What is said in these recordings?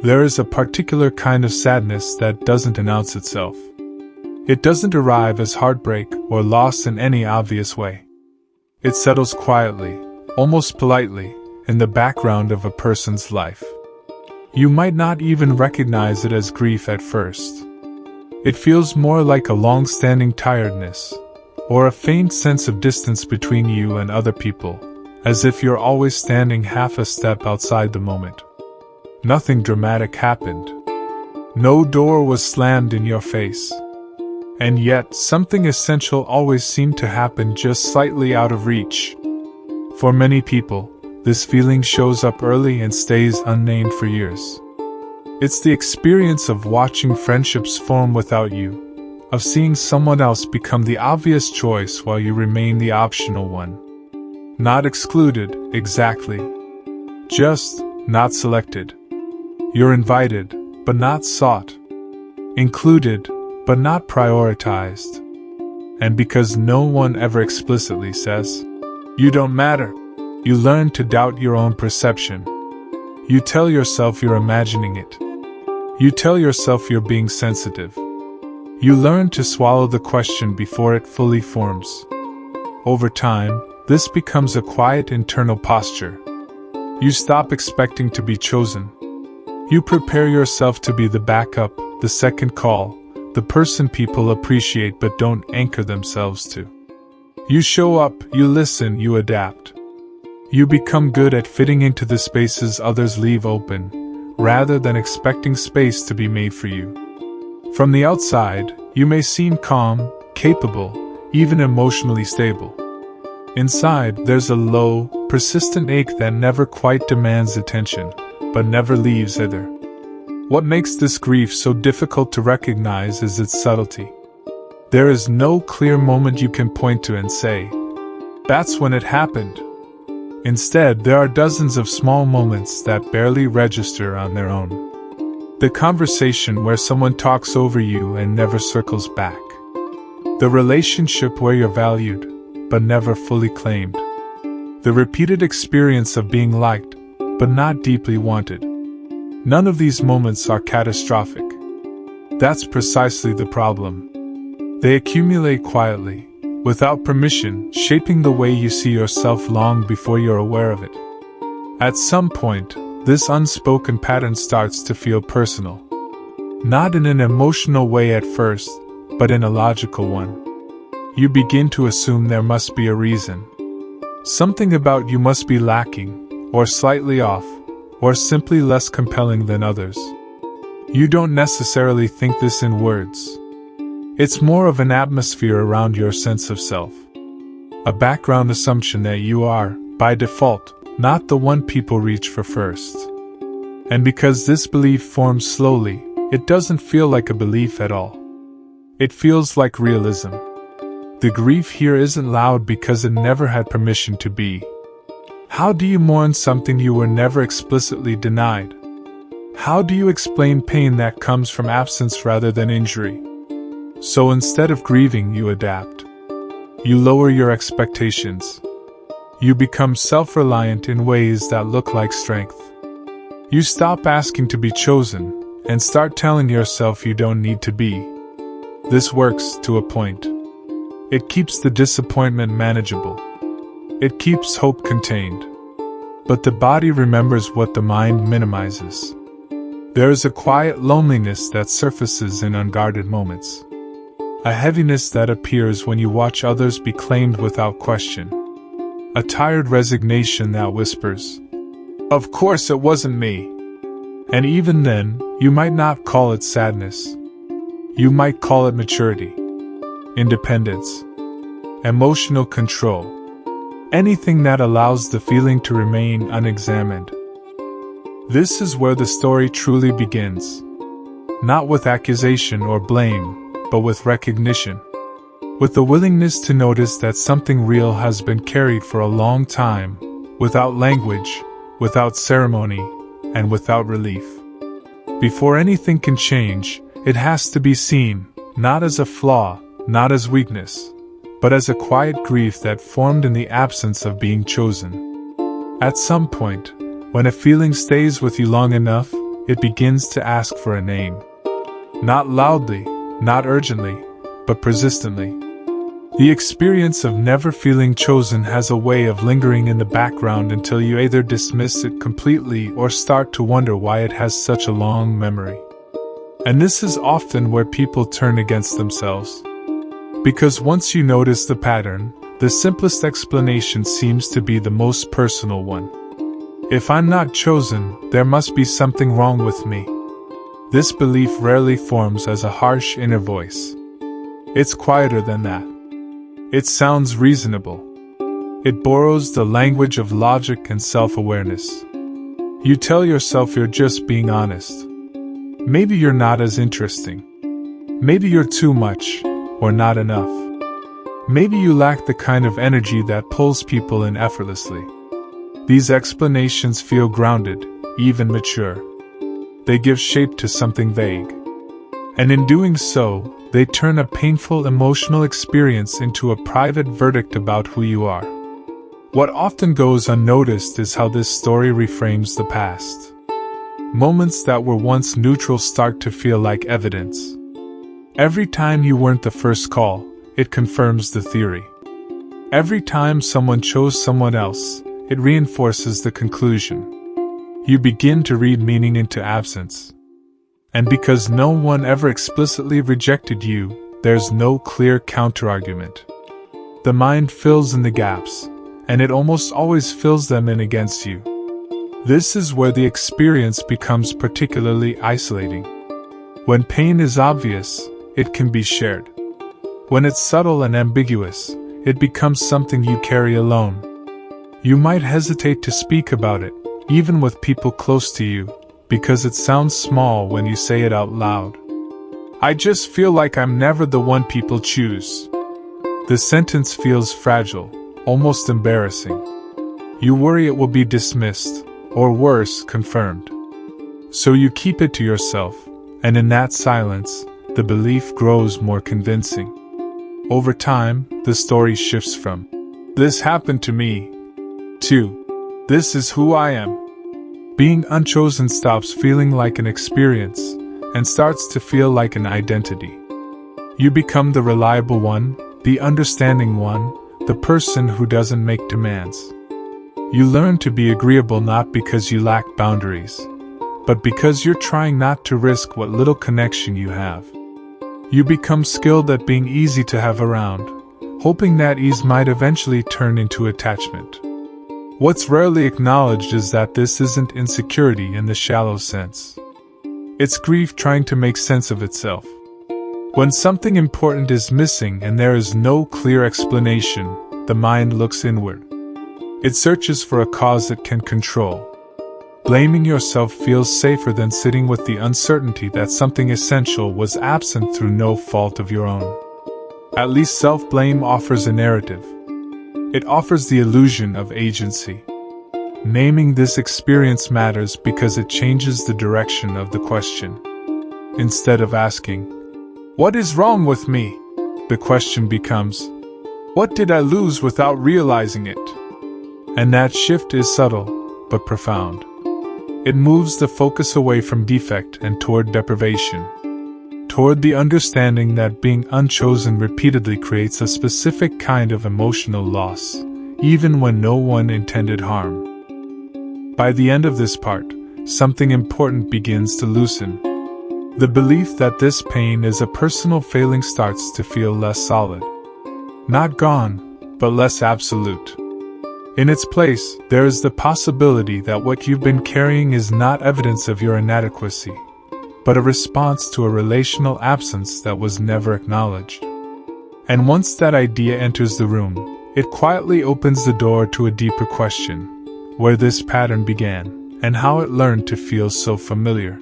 There is a particular kind of sadness that doesn't announce itself. It doesn't arrive as heartbreak or loss in any obvious way. It settles quietly, almost politely, in the background of a person's life. You might not even recognize it as grief at first. It feels more like a long-standing tiredness, or a faint sense of distance between you and other people, as if you're always standing half a step outside the moment. Nothing dramatic happened. No door was slammed in your face. And yet, something essential always seemed to happen just slightly out of reach. For many people, this feeling shows up early and stays unnamed for years. It's the experience of watching friendships form without you, of seeing someone else become the obvious choice while you remain the optional one. Not excluded, exactly. Just not selected. You're invited, but not sought. Included, but not prioritized. And because no one ever explicitly says, "You don't matter," you learn to doubt your own perception. You tell yourself you're imagining it. You tell yourself you're being sensitive. You learn to swallow the question before it fully forms. Over time, this becomes a quiet internal posture. You stop expecting to be chosen. You prepare yourself to be the backup, the second call, the person people appreciate but don't anchor themselves to. You show up, you listen, you adapt. You become good at fitting into the spaces others leave open, rather than expecting space to be made for you. From the outside, you may seem calm, capable, even emotionally stable. Inside, there's a low, persistent ache that never quite demands attention, but never leaves either. What makes this grief so difficult to recognize is its subtlety. There is no clear moment you can point to and say, "That's when it happened." Instead, there are dozens of small moments that barely register on their own. The conversation where someone talks over you and never circles back. The relationship where you're valued, but never fully claimed. The repeated experience of being liked, but not deeply wanted. None of these moments are catastrophic. That's precisely the problem. They accumulate quietly, without permission, shaping the way you see yourself long before you're aware of it. At some point, this unspoken pattern starts to feel personal. Not in an emotional way at first, but in a logical one. You begin to assume there must be a reason. Something about you must be lacking, or slightly off, or simply less compelling than others. You don't necessarily think this in words. It's more of an atmosphere around your sense of self. A background assumption that you are, by default, not the one people reach for first. And because this belief forms slowly, it doesn't feel like a belief at all. It feels like realism. The grief here isn't loud because it never had permission to be. How do you mourn something you were never explicitly denied? How do you explain pain that comes from absence rather than injury? So instead of grieving, you adapt. You lower your expectations. You become self-reliant in ways that look like strength. You stop asking to be chosen, and start telling yourself you don't need to be. This works to a point. It keeps the disappointment manageable. It keeps hope contained. But the body remembers what the mind minimizes. There is a quiet loneliness that surfaces in unguarded moments. A heaviness that appears when you watch others be claimed without question. A tired resignation that whispers, "Of course it wasn't me." And even then, you might not call it sadness. You might call it maturity, independence, emotional control. Anything that allows the feeling to remain unexamined. This is where the story truly begins. Not with accusation or blame, but with recognition. With the willingness to notice that something real has been carried for a long time, without language, without ceremony, and without relief. Before anything can change, it has to be seen, not as a flaw, not as weakness, but as a quiet grief that formed in the absence of being chosen. At some point, when a feeling stays with you long enough, it begins to ask for a name. Not loudly, not urgently, but persistently. The experience of never feeling chosen has a way of lingering in the background until you either dismiss it completely or start to wonder why it has such a long memory. And this is often where people turn against themselves. Because once you notice the pattern, the simplest explanation seems to be the most personal one. If I'm not chosen, there must be something wrong with me. This belief rarely forms as a harsh inner voice. It's quieter than that. It sounds reasonable. It borrows the language of logic and self-awareness. You tell yourself you're just being honest. Maybe you're not as interesting. Maybe you're too much, or not enough. Maybe you lack the kind of energy that pulls people in effortlessly. These explanations feel grounded, even mature. They give shape to something vague. And in doing so, they turn a painful emotional experience into a private verdict about who you are. What often goes unnoticed is how this story reframes the past. Moments that were once neutral start to feel like evidence. Every time you weren't the first call, it confirms the theory. Every time someone chose someone else, it reinforces the conclusion. You begin to read meaning into absence. And because no one ever explicitly rejected you, there's no clear counterargument. The mind fills in the gaps, and it almost always fills them in against you. This is where the experience becomes particularly isolating. When pain is obvious, it can be shared. When it's subtle and ambiguous, it becomes something you carry alone. You might hesitate to speak about it, even with people close to you, because it sounds small when you say it out loud. I just feel like I'm never the one people choose. The sentence feels fragile, almost embarrassing. You worry it will be dismissed, or worse, confirmed. So you keep it to yourself, and in that silence, the belief grows more convincing. Over time, the story shifts from, "This happened to me," to, "This is who I am." Being unchosen stops feeling like an experience, and starts to feel like an identity. You become the reliable one, the understanding one, the person who doesn't make demands. You learn to be agreeable not because you lack boundaries, but because you're trying not to risk what little connection you have. You become skilled at being easy to have around, hoping that ease might eventually turn into attachment. What's rarely acknowledged is that this isn't insecurity in the shallow sense. It's grief trying to make sense of itself. When something important is missing and there is no clear explanation, the mind looks inward. It searches for a cause it can control. Blaming yourself feels safer than sitting with the uncertainty that something essential was absent through no fault of your own. At least self-blame offers a narrative. It offers the illusion of agency. Naming this experience matters because it changes the direction of the question. Instead of asking, "What is wrong with me?" the question becomes, "What did I lose without realizing it?" And that shift is subtle, but profound. It moves the focus away from defect and toward deprivation. Toward the understanding that being unchosen repeatedly creates a specific kind of emotional loss, even when no one intended harm. By the end of this part, something important begins to loosen. The belief that this pain is a personal failing starts to feel less solid. Not gone, but less absolute. In its place, there is the possibility that what you've been carrying is not evidence of your inadequacy, but a response to a relational absence that was never acknowledged. And once that idea enters the room, it quietly opens the door to a deeper question: where this pattern began, and how it learned to feel so familiar.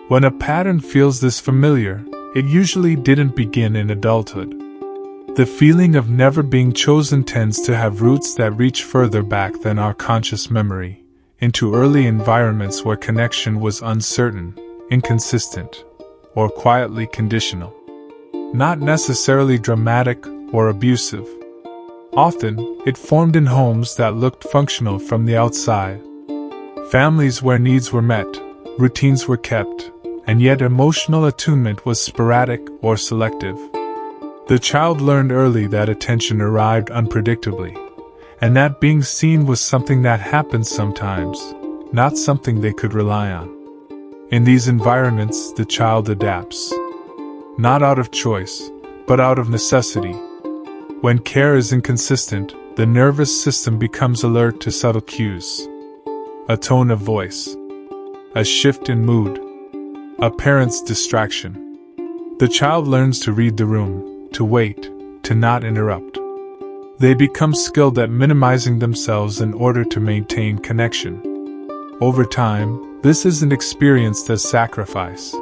When a pattern feels this familiar, it usually didn't begin in adulthood. The feeling of never being chosen tends to have roots that reach further back than our conscious memory, into early environments where connection was uncertain, inconsistent, or quietly conditional. Not necessarily dramatic or abusive. Often, it formed in homes that looked functional from the outside. Families where needs were met, routines were kept, and yet emotional attunement was sporadic or selective. The child learned early that attention arrived unpredictably, and that being seen was something that happened sometimes, not something they could rely on. In these environments, the child adapts. Not out of choice, but out of necessity. When care is inconsistent, the nervous system becomes alert to subtle cues. A tone of voice. A shift in mood. A parent's distraction. The child learns to read the room, to wait, to not interrupt. They become skilled at minimizing themselves in order to maintain connection. Over time, this isn't experienced as sacrifice.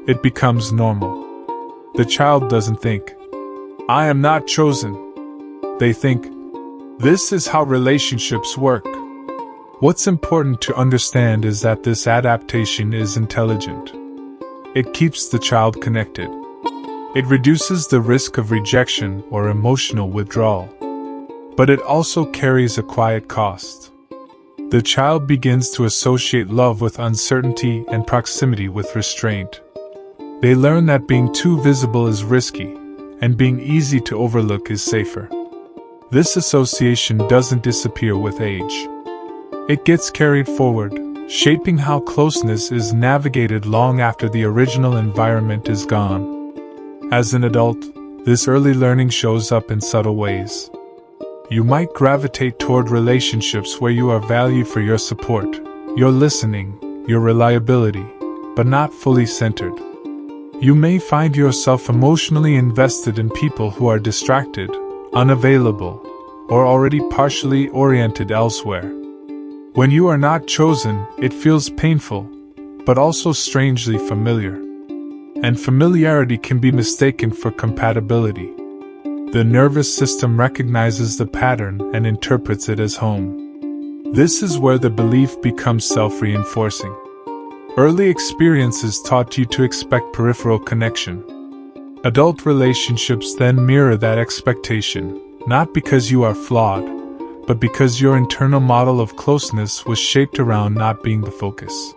It becomes normal. The child doesn't think, "I am not chosen." They think, "This is how relationships work." What's important to understand is that this adaptation is intelligent. It keeps the child connected. It reduces the risk of rejection or emotional withdrawal. But it also carries a quiet cost. The child begins to associate love with uncertainty and proximity with restraint. They learn that being too visible is risky, and being easy to overlook is safer. This association doesn't disappear with age. It gets carried forward, shaping how closeness is navigated long after the original environment is gone. As an adult, this early learning shows up in subtle ways. You might gravitate toward relationships where you are valued for your support, your listening, your reliability, but not fully centered. You may find yourself emotionally invested in people who are distracted, unavailable, or already partially oriented elsewhere. When you are not chosen, it feels painful, but also strangely familiar. And familiarity can be mistaken for compatibility. The nervous system recognizes the pattern and interprets it as home. This is where the belief becomes self-reinforcing. Early experiences taught you to expect peripheral connection. Adult relationships then mirror that expectation, not because you are flawed, but because your internal model of closeness was shaped around not being the focus.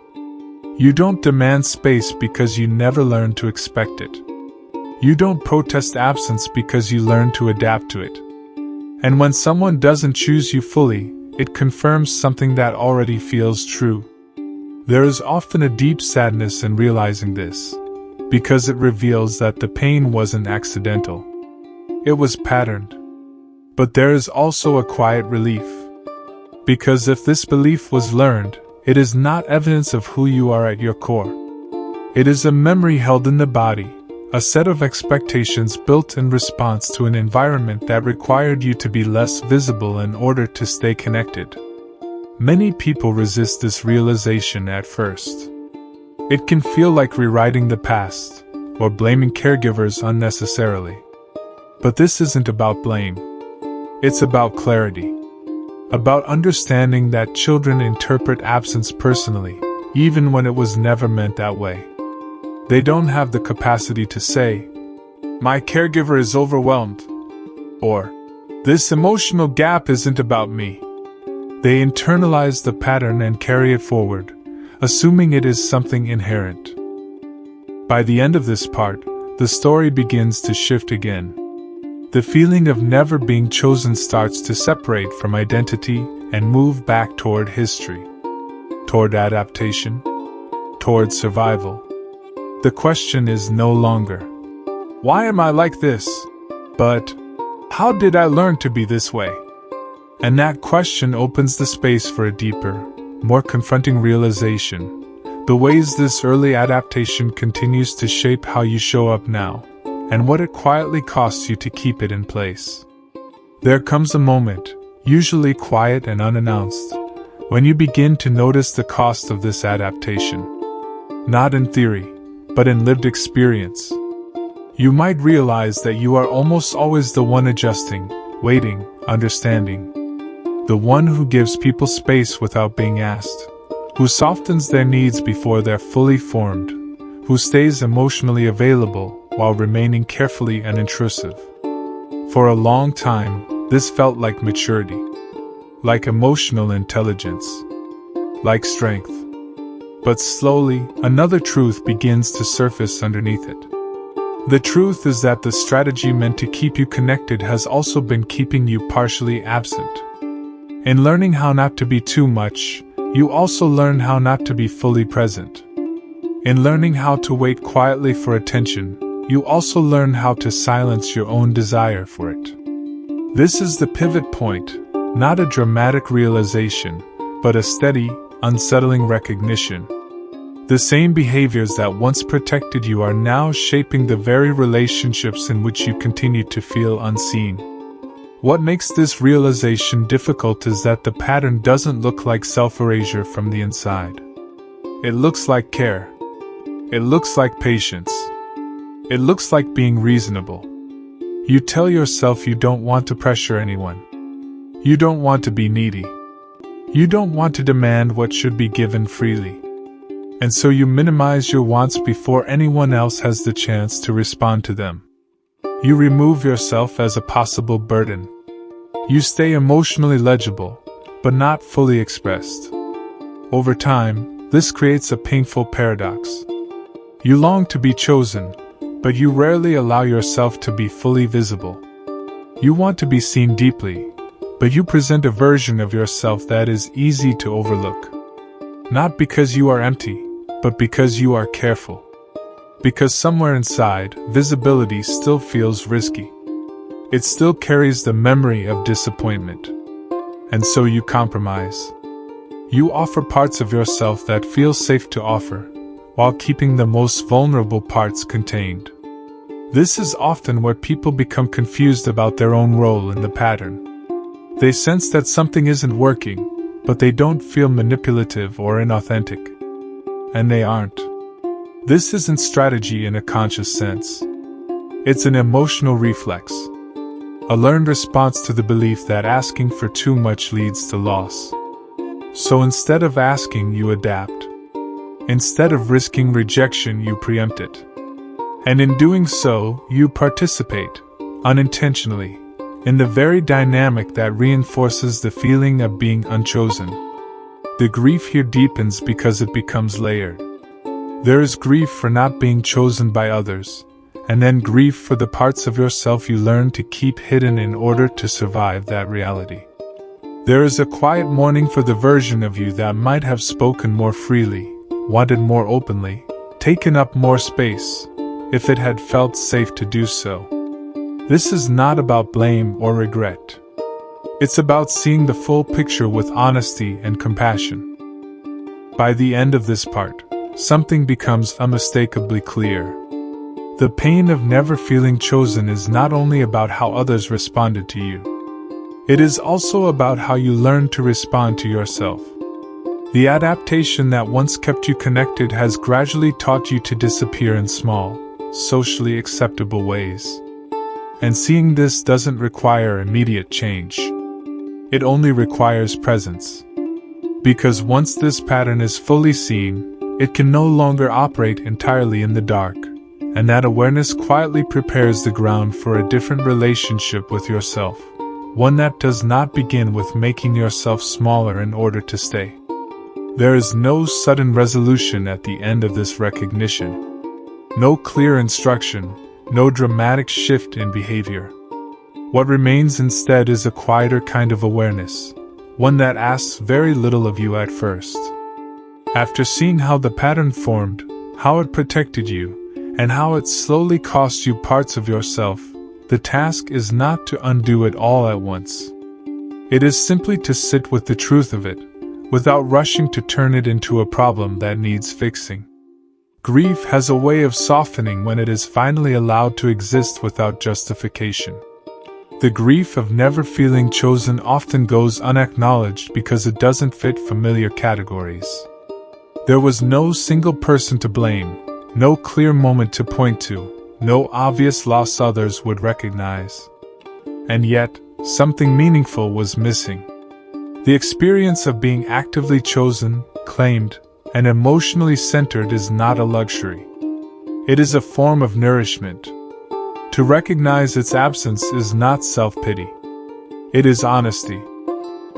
You don't demand space because you never learned to expect it. You don't protest absence because you learn to adapt to it. And when someone doesn't choose you fully, it confirms something that already feels true. There is often a deep sadness in realizing this, because it reveals that the pain wasn't accidental. It was patterned. But there is also a quiet relief. Because if this belief was learned, it is not evidence of who you are at your core. It is a memory held in the body, a set of expectations built in response to an environment that required you to be less visible in order to stay connected. Many people resist this realization at first. It can feel like rewriting the past, or blaming caregivers unnecessarily. But this isn't about blame. It's about clarity. About understanding that children interpret absence personally, even when it was never meant that way. They don't have the capacity to say, "My caregiver is overwhelmed," or, "This emotional gap isn't about me." They internalize the pattern and carry it forward, assuming it is something inherent. By the end of this part, the story begins to shift again. The feeling of never being chosen starts to separate from identity and move back toward history, toward adaptation, toward survival. The question is no longer, "Why am I like this?" but, "How did I learn to be this way?" And that question opens the space for a deeper, more confronting realization: the ways this early adaptation continues to shape how you show up now, and what it quietly costs you to keep it in place. There comes a moment, usually quiet and unannounced, when you begin to notice the cost of this adaptation. Not in theory, but in lived experience. You might realize that you are almost always the one adjusting, waiting, understanding. The one who gives people space without being asked, who softens their needs before they're fully formed, who stays emotionally available while remaining carefully unintrusive. For a long time, this felt like maturity, like emotional intelligence, like strength. But slowly, another truth begins to surface underneath it. The truth is that the strategy meant to keep you connected has also been keeping you partially absent. In learning how not to be too much, you also learn how not to be fully present. In learning how to wait quietly for attention, you also learn how to silence your own desire for it. This is the pivot point, not a dramatic realization, but a steady, unsettling recognition. The same behaviors that once protected you are now shaping the very relationships in which you continue to feel unseen. What makes this realization difficult is that the pattern doesn't look like self-erasure from the inside. It looks like care. It looks like patience. It looks like being reasonable. You tell yourself you don't want to pressure anyone. You don't want to be needy. You don't want to demand what should be given freely. And so you minimize your wants before anyone else has the chance to respond to them. You remove yourself as a possible burden. You stay emotionally legible, but not fully expressed. Over time, this creates a painful paradox. You long to be chosen, but you rarely allow yourself to be fully visible. You want to be seen deeply, but you present a version of yourself that is easy to overlook. Not because you are empty, but because you are careful. Because somewhere inside, visibility still feels risky. It still carries the memory of disappointment. And so you compromise. You offer parts of yourself that feel safe to offer, while keeping the most vulnerable parts contained. This is often where people become confused about their own role in the pattern. They sense that something isn't working, but they don't feel manipulative or inauthentic. And they aren't. This isn't strategy in a conscious sense. It's an emotional reflex. A learned response to the belief that asking for too much leads to loss. So instead of asking, you adapt. Instead of risking rejection, you preempt it. And in doing so, you participate, unintentionally, in the very dynamic that reinforces the feeling of being unchosen. The grief here deepens because it becomes layered. There is grief for not being chosen by others, and then grief for the parts of yourself you learn to keep hidden in order to survive that reality. There is a quiet mourning for the version of you that might have spoken more freely, wanted more openly, taken up more space, if it had felt safe to do so. This is not about blame or regret. It's about seeing the full picture with honesty and compassion. By the end of this part, something becomes unmistakably clear. The pain of never feeling chosen is not only about how others responded to you. It is also about how you learn to respond to yourself. The adaptation that once kept you connected has gradually taught you to disappear in small, socially acceptable ways. And seeing this doesn't require immediate change. It only requires presence. Because once this pattern is fully seen, it can no longer operate entirely in the dark, and that awareness quietly prepares the ground for a different relationship with yourself, one that does not begin with making yourself smaller in order to stay. There is no sudden resolution at the end of this recognition. No clear instruction, no dramatic shift in behavior. What remains instead is a quieter kind of awareness, one that asks very little of you at first. After seeing how the pattern formed, how it protected you, and how it slowly cost you parts of yourself, the task is not to undo it all at once. It is simply to sit with the truth of it, without rushing to turn it into a problem that needs fixing. Grief has a way of softening when it is finally allowed to exist without justification. The grief of never feeling chosen often goes unacknowledged because it doesn't fit familiar categories. There was no single person to blame, no clear moment to point to, no obvious loss others would recognize. And yet, something meaningful was missing. The experience of being actively chosen, claimed, and emotionally centered is not a luxury. It is a form of nourishment. To recognize its absence is not self-pity. It is honesty.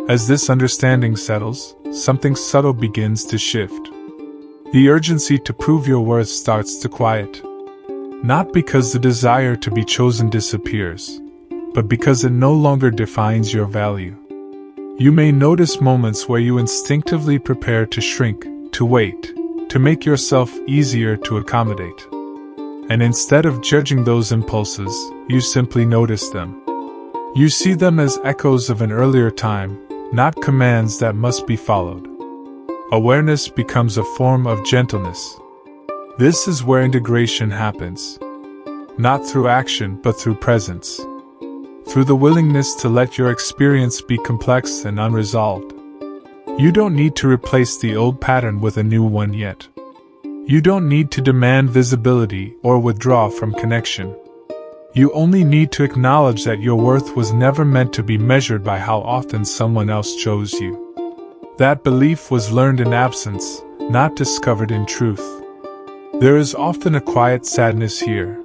As this understanding settles, something subtle begins to shift. The urgency to prove your worth starts to quiet. Not because the desire to be chosen disappears, but because it no longer defines your value. You may notice moments where you instinctively prepare to shrink, to wait, to make yourself easier to accommodate. And instead of judging those impulses, you simply notice them. You see them as echoes of an earlier time, not commands that must be followed. Awareness becomes a form of gentleness. This is where integration happens. Not through action, but through presence. Through the willingness to let your experience be complex and unresolved. You don't need to replace the old pattern with a new one yet. You don't need to demand visibility or withdraw from connection. You only need to acknowledge that your worth was never meant to be measured by how often someone else chose you. That belief was learned in absence, not discovered in truth. There is often a quiet sadness here,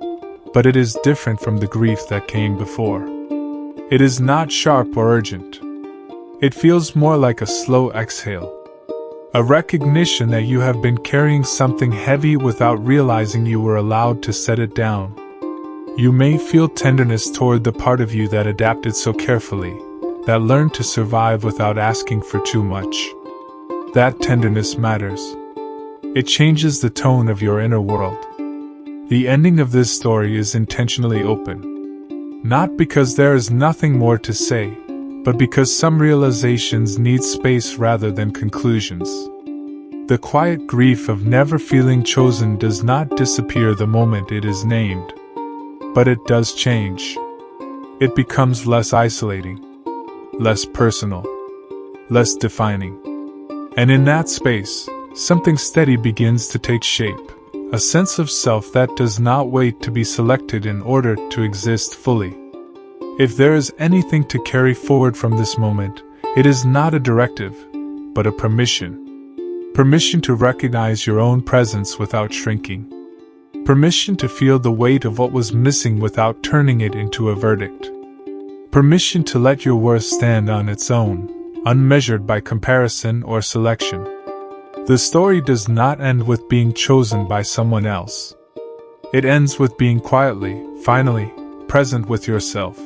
but it is different from the grief that came before. It is not sharp or urgent. It feels more like a slow exhale. A recognition that you have been carrying something heavy without realizing you were allowed to set it down. You may feel tenderness toward the part of you that adapted so carefully, that learned to survive without asking for too much. That tenderness matters. It changes the tone of your inner world. The ending of this story is intentionally open. Not because there is nothing more to say, but because some realizations need space rather than conclusions. The quiet grief of never feeling chosen does not disappear the moment it is named. But it does change. It becomes less isolating, less personal, less defining. And in that space, something steady begins to take shape, a sense of self that does not wait to be selected in order to exist fully. If there is anything to carry forward from this moment, it is not a directive, but a permission. Permission to recognize your own presence without shrinking. Permission to feel the weight of what was missing without turning it into a verdict. Permission to let your worth stand on its own, unmeasured by comparison or selection. The story does not end with being chosen by someone else. It ends with being quietly, finally, present with yourself.